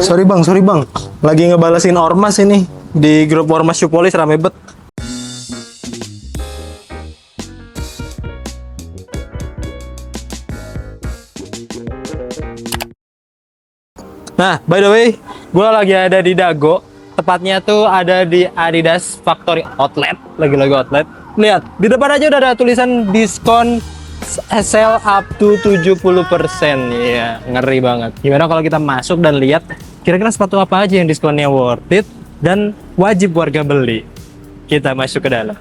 Sorry bang, lagi ngebalesin ormas ini di grup ormas Syupolis, rame bet. Nah, by the way, gue lagi ada di Dago. Tepatnya tuh ada di Adidas Factory Outlet. Lagi-lagi outlet. Lihat, di depan aja udah ada tulisan diskon sale up to 70%. Iya, ngeri banget. Gimana kalau kita masuk dan lihat kira-kira sepatu apa aja yang diskonnya worth it dan wajib warga beli. Kita masuk ke dalam.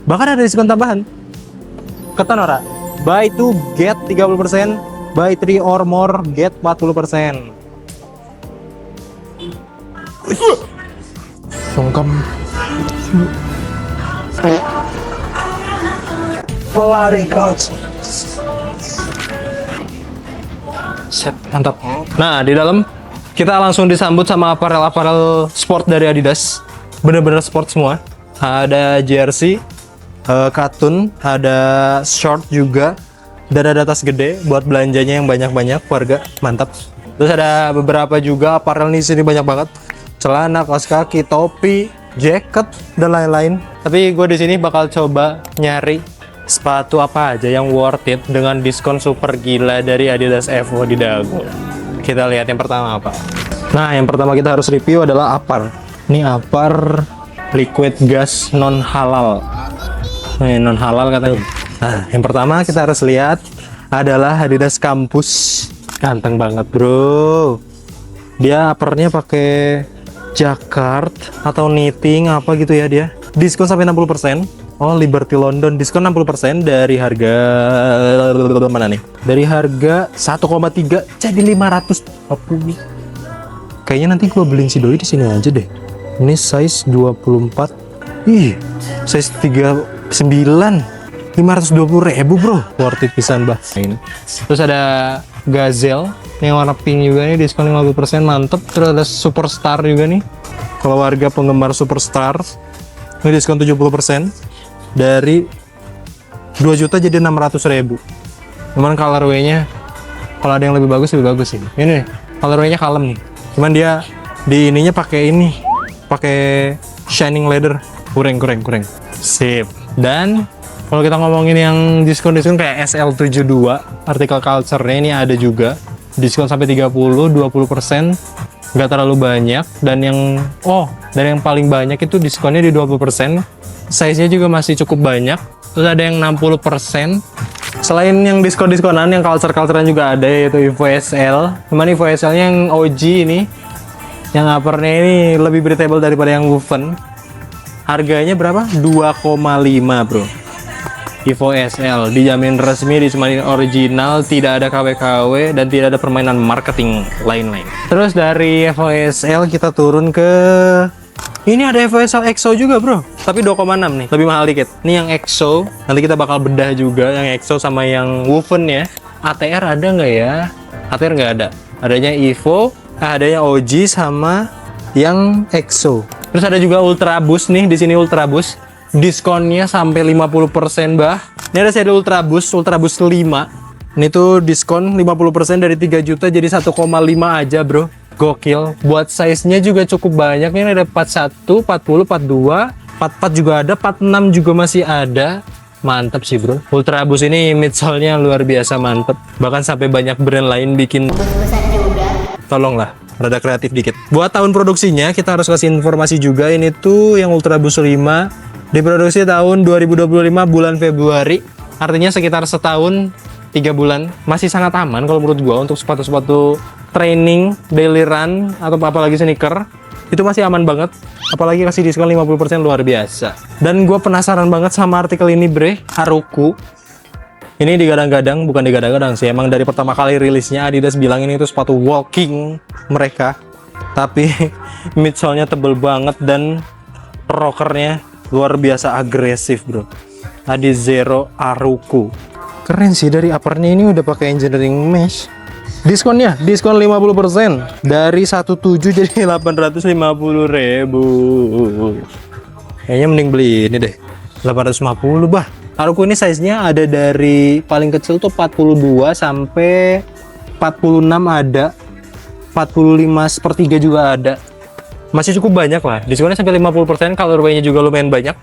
Bahkan ada diskon tambahan. Keton ora? Buy 2 get 30%, buy 3 or more get 40%. Sungkem. Pelari coach. Set, mantap. Nah, di dalam kita langsung disambut sama aparel-aparel sport dari Adidas. Bener-bener sport semua. Ada jersey, katun, ada short juga, dan ada tas gede buat belanjanya yang banyak-banyak warga. Mantap. Terus ada beberapa juga aparel nih, sini banyak banget. Celana, kaos kaki, topi, jaket, dan lain-lain. Tapi gue di sini bakal coba nyari sepatu apa aja yang worth it dengan diskon super gila dari Adidas Evo di Dago. Kita lihat yang pertama apa. Nah, yang pertama kita harus review adalah Apar. Ini Apar liquid gas non halal. Non halal katanya. Nah, yang pertama kita harus lihat adalah Adidas Campus. Ganteng banget, bro. Dia Aparnya pakai jacquard atau knitting apa gitu ya dia. Diskon sampai 60%. Oh, Liberty London diskon 60% dari harga mana nih? Dari harga 1,3 jadi 540. Kayaknya nanti gua beliin si doi di sini aja deh. Ini size 24. Ih, size 39. 520.000 bro. Worth it pisan bah. Ini. Terus ada Gazelle yang warna pink juga nih, diskon 50%, mantep. Terus ada Superstar juga nih. Kalau warga penggemar Superstar, ini diskon 70% dari 2 juta jadi 600.000. Cuman colorway-nya kalau ada yang lebih bagus sih. Ini colorway-nya kalem nih. Cuman dia di ininya pakai ini, pakai shining leather. Kurang. Sip. Dan kalau kita ngomongin yang diskon kayak SL72, artikel culture-nya ini ada juga. Diskon sampai 30, 20%, nggak terlalu banyak. Dan yang paling banyak itu diskonnya di 20%. Size-nya juga masih cukup banyak. Terus ada yang 60%. Selain yang diskon-diskonan, yang culture-culturean juga ada, yaitu Evo SL. Cuman Evo SL-nya yang OG ini, yang uppernya ini lebih breathable daripada yang woven. Harganya berapa? 2,5 bro. Evo SL dijamin resmi, dijamin original, tidak ada KW-KW dan tidak ada permainan marketing lain-lain. Terus dari Evo SL kita turun ke ini, ada Evo SL EXO juga bro, tapi 2,6 nih, lebih mahal dikit. Ini yang EXO, nanti kita bakal bedah juga yang EXO sama yang woven ya. ATR ada nggak ya? ATR nggak ada. Adanya Evo, adanya OG sama yang EXO. Terus ada juga Ultra Boost nih, di sini Ultra Boost. Diskonnya sampai 50% bah. Ini ada seri Ultra Boost 5. Ini tuh diskon 50% dari 3 juta jadi 1,5 aja bro. Gokil. Buat size-nya juga cukup banyak. Ini ada 41, 40, 42, 44 juga ada, 46 juga masih ada. Mantap sih bro. Ultra Boost ini midsole-nya luar biasa mantep. Bahkan sampai banyak brand lain bikin. Tolonglah, rada kreatif dikit. Buat tahun produksinya kita harus kasih informasi juga. Ini tuh yang Ultra Boost 5 diproduksi tahun 2025 bulan Februari. Artinya sekitar setahun 3 bulan. Masih sangat aman kalau menurut gua untuk sepatu-sepatu training, daily run, atau apalagi sneaker. Itu masih aman banget. Apalagi kasih diskon 50% luar biasa. Dan gua penasaran banget sama artikel ini bre. Haruku. Ini digadang-gadang, bukan digadang-gadang sih. Emang dari pertama kali rilisnya Adidas bilang ini tuh sepatu walking mereka. Tapi midsole-nya tebel banget dan rockernya luar biasa agresif bro. Adizero Haruku. Keren sih, dari uppernya ini udah pakai engineering mesh. Diskonnya, diskon 50% dari 17 jadi 850.000. Kayaknya mending beli ini deh. 850 bah. Haruku ini size-nya ada dari paling kecil tuh 42 sampai 46 ada, 45/3 juga ada. Masih cukup banyak lah, diskonnya sampai 50%, colorway-nya juga lumayan banyak.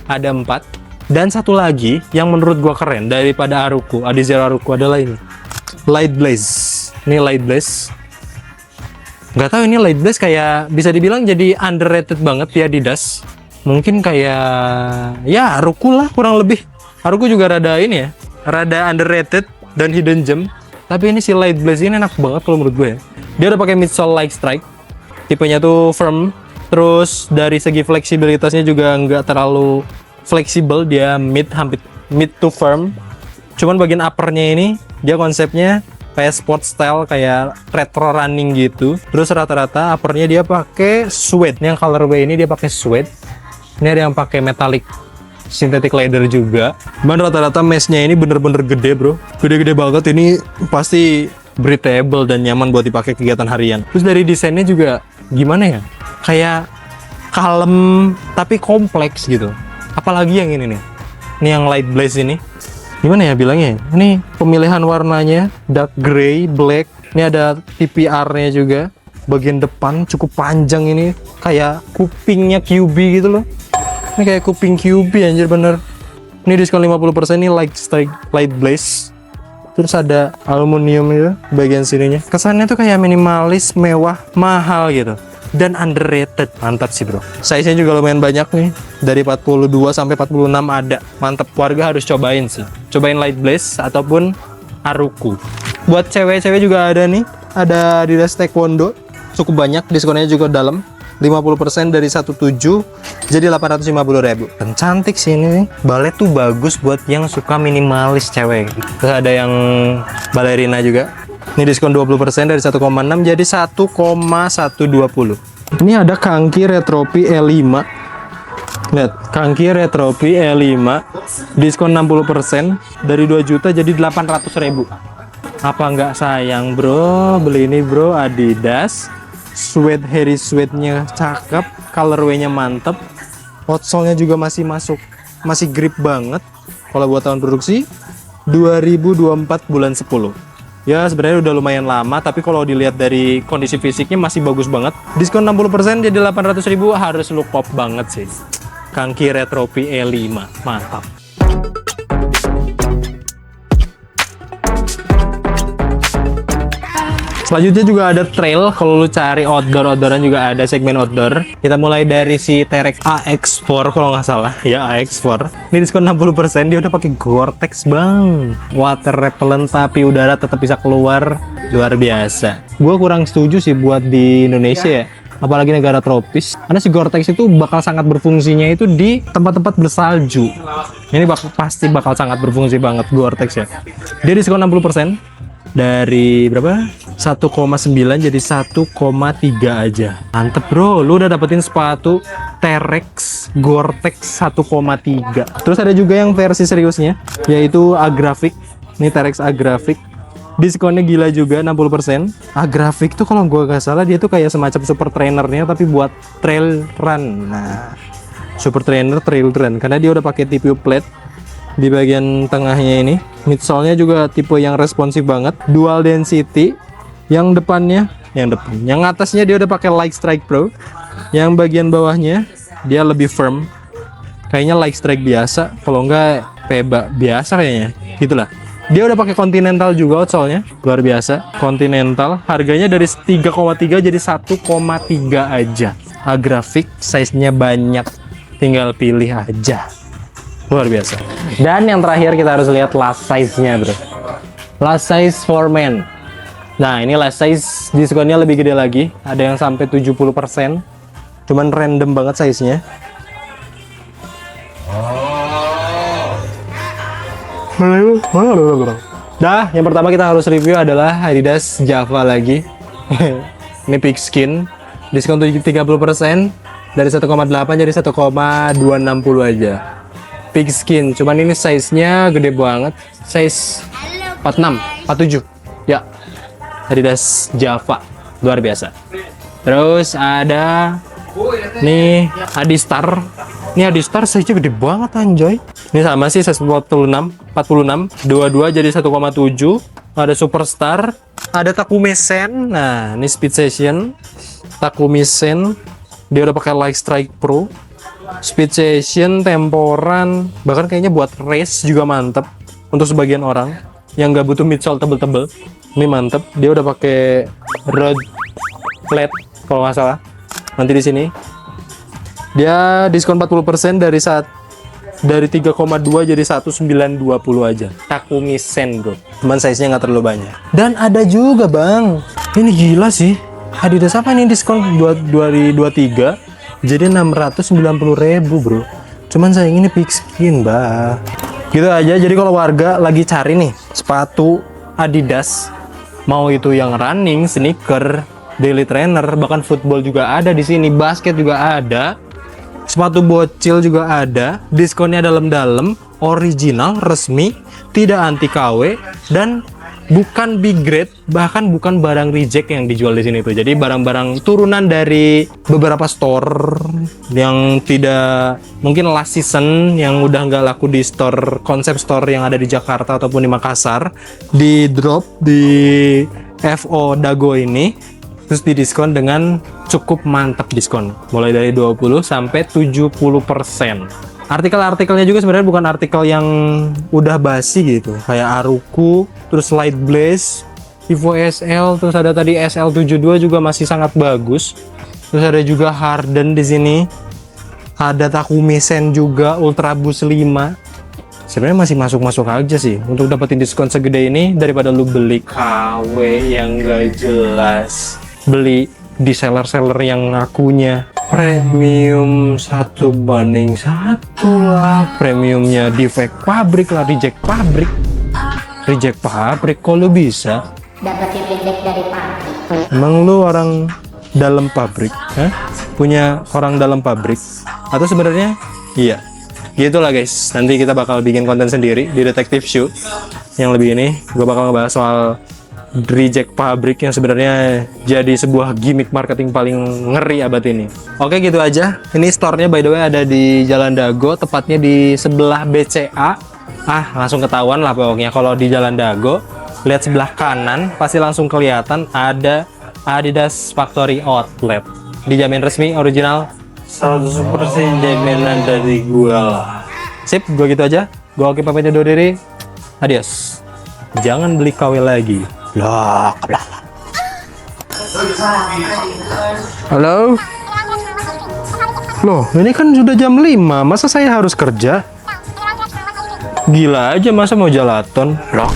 Ada 4. Dan satu lagi yang menurut gua keren daripada Haruku, Adizero Haruku adalah ini. Light Blaze. Ini Light Blaze. Nggak tahu ini Light Blaze kayak bisa dibilang jadi underrated banget di Adidas. Mungkin kayak ya Haruku lah kurang lebih. Haruku juga rada ini ya, rada underrated dan hidden gem. Tapi ini si Light Blaze ini enak banget kalau menurut gue ya. Dia udah pakai midsole like strike. Tipenya tuh firm. Terus dari segi fleksibilitasnya juga nggak terlalu fleksibel, dia hampir mid to firm. Cuman bagian uppernya ini dia konsepnya kayak sport style, kayak retro running gitu. Terus rata-rata uppernya dia pakai suede. Yang colorway ini dia pakai suede. Ini ada yang pakai metallic synthetic leather juga. Dan rata-rata meshnya ini bener-bener gede bro, gede-gede banget. Ini pasti breathable dan nyaman buat dipakai kegiatan harian. Terus dari desainnya juga gimana ya, kayak kalem tapi kompleks gitu. Apalagi yang ini nih, ini yang Light Blaze ini, gimana ya bilangnya, ini pemilihan warnanya dark gray, black. Ini ada TPR-nya juga, bagian depan cukup panjang, ini kayak kupingnya QB gitu loh. Ini kayak kuping QB anjir bener. Ini diskon 50%, ini Light Blaze. Terus ada aluminium itu bagian sininya. Kesannya tuh kayak minimalis, mewah, mahal gitu. Dan underrated. Mantap sih bro. Size-nya juga lumayan banyak nih. Dari 42 sampai 46 ada. Mantap, warga harus cobain sih. Cobain Light Blaze ataupun Haruku. Buat cewek-cewek juga ada nih. Ada Adidas Taekwondo. Cukup banyak, diskonnya juga dalam. 50% dari 17 jadi 850.000. Dan cantik sih ini. Balet tuh bagus buat yang suka minimalis cewek. Terus ada yang balerina juga. Ini diskon 20% dari 1,6 jadi 1,120. Ini ada Kanki Retropi E5. Lihat, Kanki Retropi E5 diskon 60% dari 2 juta jadi 800.000. Apa nggak sayang bro beli ini bro? Adidas. Suede, hairy suede-nya cakep, colorway-nya mantep, outsole-nya juga masih masuk, masih grip banget. Kalau buat tahun produksi 2024 bulan 10. Ya sebenarnya udah lumayan lama, tapi kalau dilihat dari kondisi fisiknya masih bagus banget. Diskon 60% jadi 800.000, harus lu pop banget sih. Kanki Retropi E5, mantap. Selanjutnya juga ada trail. Kalau lu cari outdooran juga ada segmen outdoor. Kita mulai dari si T-Rex AX4 kalau nggak salah. Ya AX4. Ini diskon 60%. Dia udah pakai Gore-Tex bang. Water repellent tapi udara tetap bisa keluar. Luar biasa. Gua kurang setuju sih buat di Indonesia ya. Apalagi negara tropis. Karena si Gore-Tex itu bakal sangat berfungsinya itu di tempat-tempat bersalju. Ini pasti bakal sangat berfungsi banget Gore-Tex ya. Dia diskon 60%. Dari berapa? 1,9 jadi 1,3 aja. Mantep bro, lu udah dapetin sepatu T-Rex Gore-Tex 1,3. Terus ada juga yang versi seriusnya, yaitu Agrafik. Ini T-Rex Agrafik. Diskonnya gila juga 60%. Agrafik tuh kalau gua nggak salah dia tuh kayak semacam super trainernya tapi buat trail run. Nah, super trainer trail run karena dia udah pakai TPU plate di bagian tengahnya ini. Midsole-nya juga tipe yang responsif banget, dual density. Yang depannya, yang atasnya dia udah pakai Like Strike Pro. Yang bagian bawahnya dia lebih firm. Kayaknya Like Strike biasa, kalau enggak Peba biasa kayaknya. Gitulah. Dia udah pakai Continental juga outsole-nya, luar biasa. Continental, harganya dari 3,3 jadi 1,3 aja. Agrafik, size-nya banyak, tinggal pilih aja. Luar biasa. Dan yang terakhir kita harus lihat last size-nya bro. Last size for men. Nah ini last size diskonnya lebih gede lagi. Ada yang sampai 70%. Cuman random banget size-nya. Nah yang pertama kita harus review adalah Adidas Java lagi. Ini pigskin. Diskon 30% dari 1,8 jadi 1,260 aja. Pigskin, cuman ini size-nya gede banget, size 46, 47, ya. Adidas Java, luar biasa. Terus ada nih Adistar. Ini Adistar size-nya gede banget anjoy. Ini sama sih size 46, 22 jadi 1,7. Ada Superstar, Ada Takumi Sen. Nah, ini Speed Session. Takumi Sen. Dia udah pakai Light Strike Pro. Speed Session, temporan, bahkan kayaknya buat race juga mantep. Untuk sebagian orang yang nggak butuh midsole tebel-tebel, ini mantep. Dia udah pakai road flat kalau nggak salah. Nanti di sini dia diskon 40% dari 3,2 jadi 1920 aja. Takumi Sen bro, cuman size nya nggak terlalu banyak. Dan ada juga bang, ini gila sih, Adidas apa ini diskon 23 jadi 690.000 bro. Cuman sayang ini pigskin bah. Gitu aja. Jadi kalau warga lagi cari nih sepatu Adidas, mau itu yang running, sneaker, daily trainer, bahkan football juga ada di sini, basket juga ada. Sepatu bocil juga ada, diskonnya dalam-dalam, original, resmi, tidak anti KW, dan bukan big grade, bahkan bukan barang reject yang dijual di sini tuh. Jadi barang-barang turunan dari beberapa store yang tidak mungkin last season, yang udah nggak laku di store, konsep store yang ada di Jakarta ataupun di Makassar, di drop di FO Dago ini. Terus didiskon dengan cukup mantap diskon, mulai dari 20 sampai 70%. Artikel-artikelnya juga sebenarnya bukan artikel yang udah basi gitu, kayak Aruku, terus Light Blaze, Evo SL, terus ada tadi SL72 juga masih sangat bagus. Terus ada juga Harden di sini, ada Takumi Sen juga, Ultra Boost 5. Sebenarnya masih masuk-masuk aja sih untuk dapetin diskon segede ini, daripada lu beli KW yang gak jelas, beli di seller-seller yang ngakunya premium 1:1 lah, premiumnya defect pabrik lah, reject pabrik. Kok lu bisa dapetin reject dari pabrik? Emang lu orang dalam pabrik? Hah? Punya orang dalam pabrik? Atau sebenarnya iya? Gitulah guys, nanti kita bakal bikin konten sendiri di Detective Shoe yang lebih ini. Gue bakal ngebahas soal reject pabrik yang sebenarnya jadi sebuah gimmick marketing paling ngeri abad ini. Oke, gitu aja. Ini store-nya by the way ada di Jalan Dago, tepatnya di sebelah BCA. Langsung ketahuan lah pokoknya kalau di Jalan Dago. Lihat sebelah kanan pasti langsung kelihatan ada Adidas Factory Outlet. Dijamin resmi, original, 100% jaminan dari gua lah. Sip, gua gitu aja. Gua Oki pamit undur diri. Adios. Jangan beli KW lagi. Halo? Loh, ini kan sudah jam 5. Masa saya harus kerja? Gila aja, masa mau jalaton? Loh.